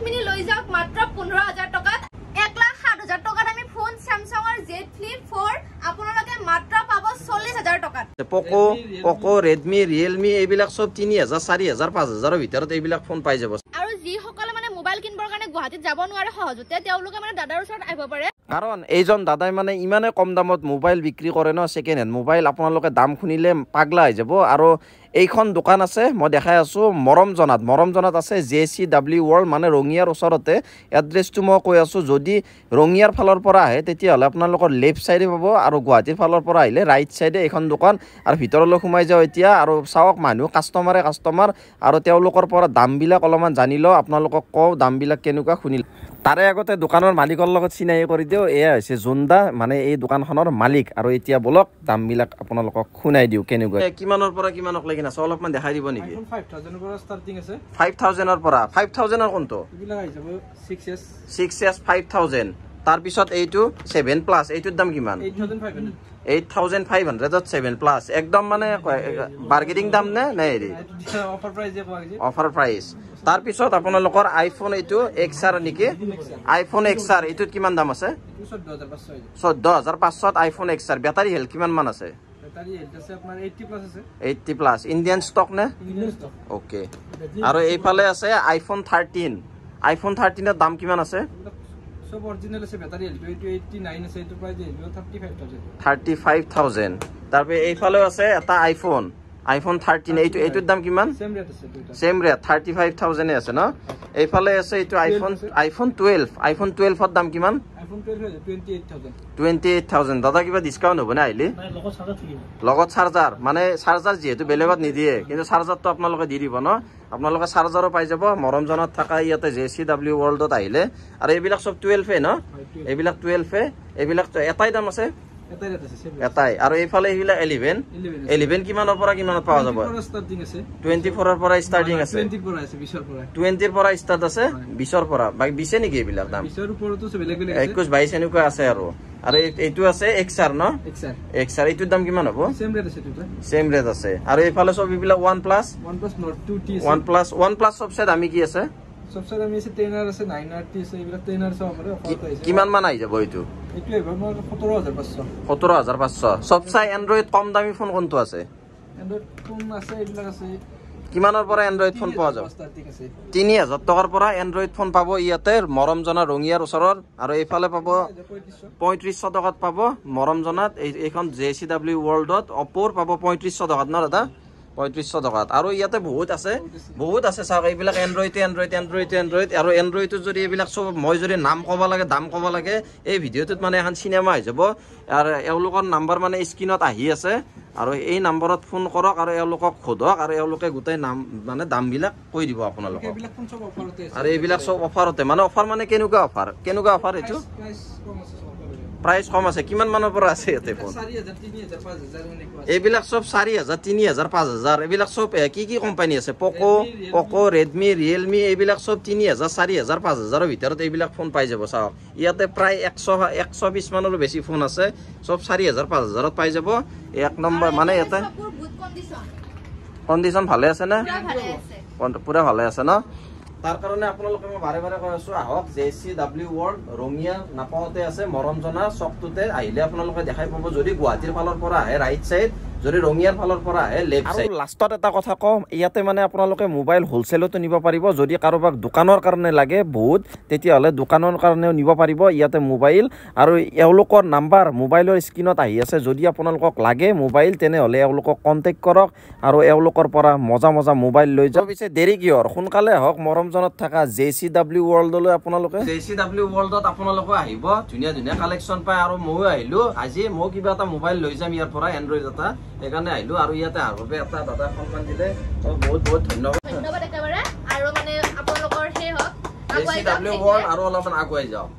Fold Mini লৈ যাওক মাত্ৰ 15000 টকাত 1,07,000 টকাত আমি ফোন Samsung Z Flip 4 আপোনালোকে মাত্ৰ পাব 40000 টকাত Poco Redmi Realme এইবিলাক সব 3000 4000 5000 ৰ ভিতৰত এইবিলাক ফোন পাই যাব আৰু যি সকলে মানে মোবাইল কিনবৰ কাৰণে গুৱাহাটীত যাব নোৱাৰে সহজতে তেওঁলোকে মানে দাদাৰ ওচৰত আহিব পাৰে কাৰণ এইজন দাদাই মানে ইমানে কম দামত মোবাইল বিক্ৰী কৰে ন সেকেন্ড হ্যান্ড মোবাইল আপোনালোকে দাম শুনিলে পাগলা হৈ যাব আৰু এইখন দোকান আছে মই দেখাই আছো মৰমজনাত আছে JCW World মানে ৰঙিয়াৰ ওচৰতে এড্ৰেছটো মই কৈ আছো যদি ৰঙিয়াৰ ফালৰ পৰা আহে তেতিয়া হলে আপোনালোকৰ লেফট সাইডে পাব আৰু গুৱাহাটীৰ ফালৰ পৰা আহিলে ৰাইট সাইডে এইখন দোকান আৰু ভিতৰলৈ সোমাই যাও এতিয়া আৰু চাওক মানুহ কাস্টমাৰ আৰু তেওঁলোকৰ পৰা দামবিলাক অলপমান জানি লও আপোনালোকক কও দামবিলাক কেনেকুৱা শুনিল তাৰে আগতে দোকানৰ মালিকৰ লগত চিনাই কৰি দিও এয়া হৈছে জুন্দা মানে এই দোকানখনৰ মালিক আৰু এতিয়া বলক দামবিলাক আপোনালোকক শুনাই দিও কেনেকুৱা কিমানৰ পৰা কিমানক লাগি আছে অলপমান দেখাই দিব নেকি 5000 ৰ পৰা ষ্টাৰ্টিং আছে 5000 ৰ পৰা 5000 ৰ কোনটো ইবিলাক আহি যাব 6s 6s 5000 তাৰ পিছত এইটো 7 প্লাস এইটোৰ দাম কিমান 8500 ত 7 প্লাস একদম মানে বাৰ্গেনিং দাম নে হেৰি অফাৰ প্ৰাইস যে কোৱা অফাৰ প্ৰাইস তাৰ পিছত আপোনালোকৰ আইফোন এইটো XR নেকি আইফোন XR এইটোত কিমান দাম আছে 14500 আইফোন XR বেটাৰী হেল কিমান মান আছে বেটাৰী হেল আছে আপোনাৰ 80 প্লাস আছে 80 প্লাস ইণ্ডিয়ান ষ্টক নে ইণ্ডিয়ান ষ্টক ওকে আৰু এইফালে আছে আইফোন 13 আইফোন 13 এৰ দাম কিমান আছে সব অৰিজিনাল আছে বেটাৰী হেল 89 আছে এটো প্ৰাইস হেল 35000 তাৰপৰে এইফালেও আছে এটা আইফোন 13 এইটোৰ দাম কিমান সেম ৰেট আছে দুইটা সেম ৰেট 35000 এ আছে ন এইফালে আছে এইটো আইফোন 12 এর দাম কিমান আইফোন 12 28000 দাদা কিবা ডিসকাউন্ট হ'ব না আইলি লগত চাৰ্জাৰ মানে চাৰ্জাৰ যেহেতু বেলেগত নিদিয়ে কিন্তু চাৰ্জাৰটো আপোনালোকে দি দিব ন আপোনালোকে চাৰ্জাৰো পাই যাব মৰমজনত থকা ইয়াতে JCW Worldত আহিলে আৰু এইবিলাক সব 12 এ ন এইবিলাক 12 এ এইবিলাক এটাই দাম আছে এটাই আৰু এইফালে হিলা 11 কিমানৰ পৰা কিমানত পাওয়া যাব 24 ৰ পৰা স্টাৰ্টিং আছে 20 ৰ পৰা স্টাৰ্ট আছে 20 ৰ পৰা বাকি 20 নেকি এইবিলাক দাম 20 ৰ ওপৰতো বেলেগ 21 22 এনেকুৱা আছে আৰু এইটো আছে XR ন XR এইটোৰ দাম কিমান হ'ব সেম ৰেট আছে দুটা সেম ৰেট আছে আৰু এইফালে সব এইবিলাক OnePlus Nord 2T OnePlus সবচে দামি কি আছে সবচে দামি আছে 10R আছে 9RT আছে এইবিলাক 10R সব আছে অফাৰ পাইছে কিমান মান আই যাব এইটো এইটো এবাৰ 17500 সবচে এন্ড্ৰইড কম দামি ফোন কোনটো আছে এন্ড্ৰইড ফোন আছে এইবিলাক আছে কিমানৰ পৰা এন্ড্ৰইড ফোন পোৱা যাব 3000 টকাৰ পৰা এন্ড্ৰইড ফোন পাব ইয়াতে মৰমজনা ৰঙিয়াৰ ওচৰত আৰু এইফালে পাব 3500 টকাত পাব মৰমজনাত এইখন JCW Worldত Oppo পাব 3500 টকাত ন দাদা 3500 টকাত আৰু ইয়াতে বহুত আছে চাওক এইবিলাক এন্ড্ৰইড আৰু এন্ড্ৰইড যদি এইবিলাক সব মই যদি নাম কবা লাগে দাম কবা লাগে এই ভিডিওটোত মানে এখন সিনেমা হৈ যাব আৰু এওঁলোকৰ নাম্বাৰ মানে স্ক্ৰিনত আহি আছে আৰু এই নাম্বাৰত ফোন কৰক আৰু এওঁলোকক খোদক আৰু এওঁলোকে গোটেই নাম মানে দামবিলাক কৈ দিব আপোনালোকক এইবিলাক ফোন সব অফাৰতে আছে আৰু এইবিলাক সব অফাৰতে মানে অফাৰ মানে কেনেকুৱা অফাৰ এইটো প্ৰাইস কম আছে কিমান মানৰ পৰা আছে এতে ফোন 4000 3000 5000 এনেকুৱা এইবিলাক সব 4000 3000 5000 এইবিলাক সব কি কোম্পানী আছে Poco Redmi Realme এইবিলাক সব 3000 4000 5000 ৰ ভিতৰত এইবিলাক ফোন পাই যাব চাওক ইয়াতে প্ৰায় 120 মানৰ বেছি ফোন আছে সব 4000 5000 ত পাই যাব এক নম্বৰ মানে এটা কন্ডিশন ভালে আছে না পুৰা ভালে আছে না তাৰ কাৰণে আপোনালোকে মই বাৰে কৈ আছো আহক JCW World ৰঙিয়া নাপাওতে আছে মৰমজনা চকটোতে আহিলে আপোনালোকে দেখাই পাব যদি গুৱাহাটীৰ ফালৰ পৰা আহে ৰাইট সাইড যদি ৰঙিয়াৰ ফালৰ পৰা আহে লেফট সাইড লাষ্টত এটা কথা কম ইয়াতে মানে আপোনালোকে মোবাইল হোলসেলতো নিব পাৰিব যদি কাৰোবাক দোকানৰ কাৰণে লাগে বহুত তেতিয়া হলে দোকানৰ কাৰণেও নিব পাৰিব ইয়াতে মোবাইল আৰু এওঁলোকৰ নাম্বাৰ মোবাইলৰ স্ক্ৰিনত আহি আছে যদি আপোনালোকক লাগে মোবাইল তেনে হলে এওঁলোকক কন্টাক্ট কৰক আৰু এওঁলোকৰ পৰা মজা মোবাইল লৈ যাওক পিছে দেৰি কিহৰ সোনকালে হওক মৰমজনত থকা JCW Worldলৈ আপোনালোকে JCW Worldত আপোনালোকে আহিব ধুনীয়া কালেকচন পায় আৰু মই আহিলো আজি মই কিবা এটা মোবাইল লৈ যাম ইয়াৰ পৰা এন্ড্ৰইড এটা এখানে আহিলো আৰু ইয়াতে আগবে এটা দাদা সন্মান দিলে বহুত ধন্যবাদ একেবাৰে আৰু মানে আপোনালোকৰ সেই হক JCW World আৰু অলপমান আগুৱাই যাওক